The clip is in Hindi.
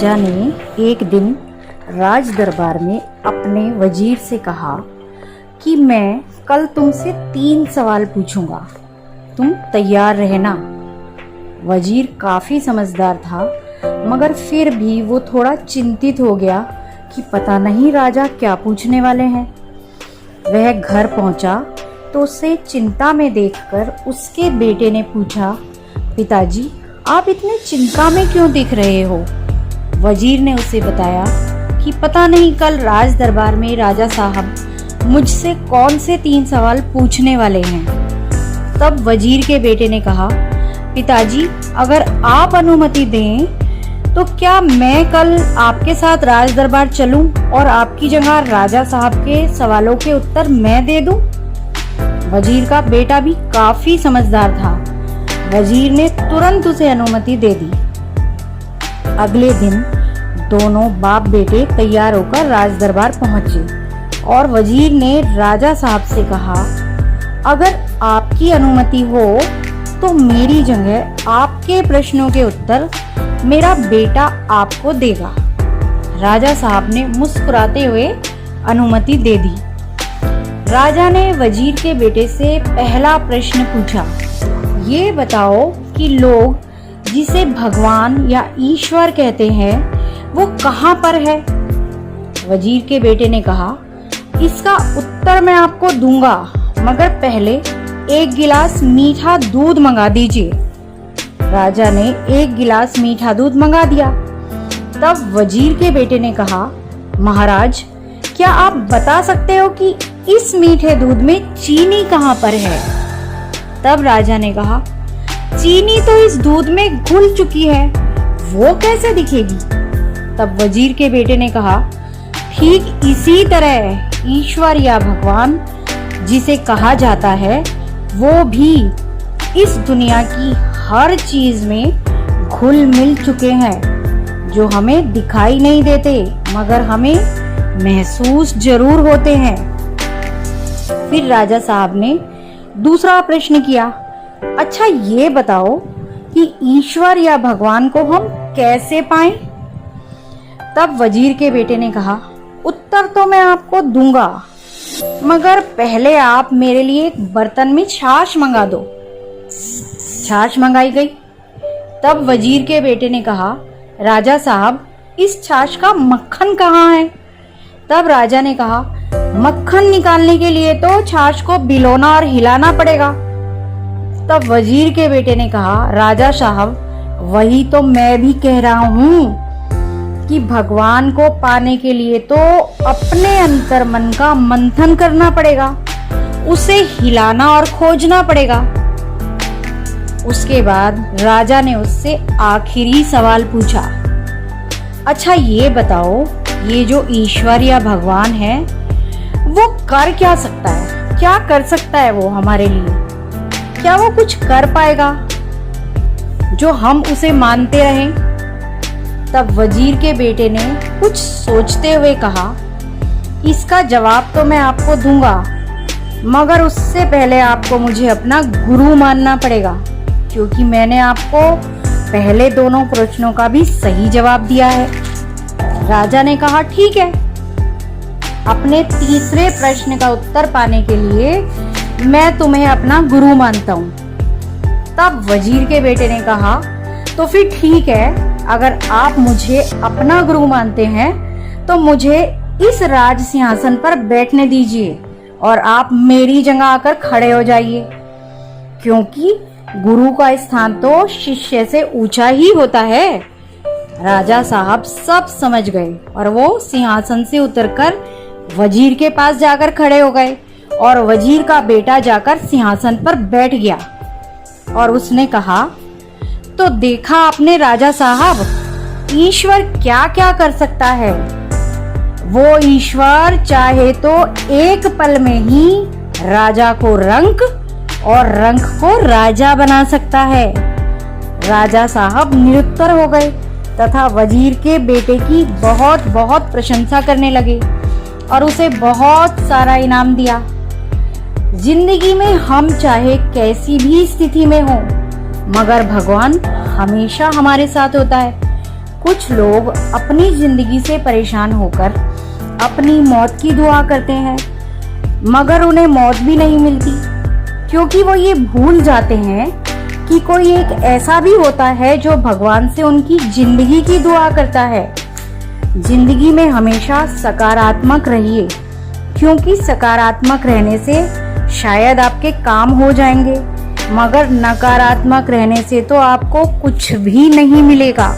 राजा ने एक दिन राज दरबार में अपने वजीर से कहा कि मैं कल तुमसे 3 सवाल पूछूंगा, तुम तैयार रहना। वजीर काफी समझदार था, मगर फिर भी वो थोड़ा चिंतित हो गया कि पता नहीं राजा क्या पूछने वाले हैं। वह घर पहुंचा तो उसे चिंता में देखकर उसके बेटे ने पूछा, पिताजी आप इतने चिंता में क्यों दिख रहे हो? वजीर ने उसे बताया कि पता नहीं कल राज दरबार में राजा साहब मुझसे कौन से 3 सवाल पूछने वाले हैं। तब वजीर के बेटे ने कहा, पिताजी अगर आप अनुमति दें तो क्या मैं कल आपके साथ राज दरबार चलूं और आपकी जगह राजा साहब के सवालों के उत्तर मैं दे दूं? वजीर का बेटा भी काफी समझदार था। वजीर ने तुरंत उसे अनुमति दे दी। अगले दिन दोनों बाप बेटे तैयार होकर राज दरबार पहुंचे और वजीर ने राजा साहब से कहा, अगर आपकी अनुमति हो तो मेरी जगह आपके प्रश्नों के उत्तर मेरा बेटा आपको देगा। राजा साहब ने मुस्कुराते हुए अनुमति दे दी। राजा ने वजीर के बेटे से पहला प्रश्न पूछा, ये बताओ कि लोग जिसे भगवान या ईश्वर कहते हैं वो कहाँ पर है? वजीर के बेटे ने कहा, इसका उत्तर मैं आपको दूंगा, मगर पहले 1 गिलास मीठा दूध मंगा दीजिए। राजा ने 1 गिलास मीठा दूध मंगा दिया। तब वजीर के बेटे ने कहा, महाराज क्या आप बता सकते हो कि इस मीठे दूध में चीनी कहाँ पर है? तब राजा ने कहा, चीनी तो इस दूध में घुल चुकी है, वो कैसे दिखेगी? तब वजीर के बेटे ने कहा, ठीक इसी तरह ईश्वर या भगवान जिसे कहा जाता है वो भी इस दुनिया की हर चीज में घुल मिल चुके हैं, जो हमें दिखाई नहीं देते मगर हमें महसूस जरूर होते हैं। फिर राजा साहब ने दूसरा प्रश्न किया, अच्छा ये बताओ कि ईश्वर या भगवान को हम कैसे पाएं? तब वजीर के बेटे ने कहा, उत्तर तो मैं आपको दूंगा, मगर पहले आप मेरे लिए एक बर्तन में छाछ मंगा दो। छाछ मंगाई गई। तब वजीर के बेटे ने कहा, राजा साहब इस छाछ का मक्खन कहाँ है? तब राजा ने कहा, मक्खन निकालने के लिए तो छाछ को बिलोना और हिलाना पड़ेगा। तब वजीर के बेटे ने कहा, राजा साहब वही तो मैं भी कह रहा हूँ कि भगवान को पाने के लिए तो अपने अंतर मन का मंथन करना पड़ेगा, उसे हिलाना और खोजना पड़ेगा। उसके बाद राजा ने उससे आखिरी सवाल पूछा, अच्छा ये बताओ ये जो ईश्वर या भगवान है वो कर क्या सकता है? क्या कर सकता है वो हमारे लिए? क्या वो कुछ कर पाएगा जो हम उसे मानते रहें? तब वजीर के बेटे ने कुछ सोचते हुए कहा, इसका जवाब तो मैं आपको दूंगा, मगर उससे पहले आपको मुझे अपना गुरु मानना पड़ेगा, क्योंकि मैंने आपको पहले दोनों प्रश्नों का भी सही जवाब दिया है। राजा ने कहा, ठीक है, अपने तीसरे प्रश्न का उत्तर पाने के लिए मैं तुम्हें अपना गुरु मानता हूँ। तब वजीर के बेटे ने कहा, तो फिर ठीक है, अगर आप मुझे अपना गुरु मानते हैं तो मुझे इस राज सिंहासन पर बैठने दीजिए और आप मेरी जगह आकर खड़े हो जाइए, क्योंकि गुरु का स्थान तो शिष्य से ऊंचा ही होता है। राजा साहब सब समझ गए और वो सिंहासन से उतरकर वजीर के पास जाकर खड़े हो गए और वजीर का बेटा जाकर सिंहासन पर बैठ गया और उसने कहा, तो देखा आपने राजा साहब, ईश्वर क्या क्या कर सकता है। वो ईश्वर चाहे तो एक पल में ही राजा को रंक और रंक को राजा बना सकता है। राजा साहब निरुत्तर हो गए तथा वजीर के बेटे की बहुत बहुत प्रशंसा करने लगे और उसे बहुत सारा इनाम दिया। जिंदगी में हम चाहे कैसी भी स्थिति में हो, मगर भगवान हमेशा हमारे साथ होता है। कुछ लोग अपनी जिंदगी से परेशान होकर अपनी मौत की दुआ करते हैं, मगर उन्हें मौत भी नहीं मिलती, क्योंकि वो ये भूल जाते हैं कि कोई एक ऐसा भी होता है जो भगवान से उनकी जिंदगी की दुआ करता है। जिंदगी में हमेशा सकारात्मक रहिए, क्योंकि सकारात्मक रहने से शायद आपके काम हो जाएंगे, मगर नकारात्मक रहने से तो आपको कुछ भी नहीं मिलेगा।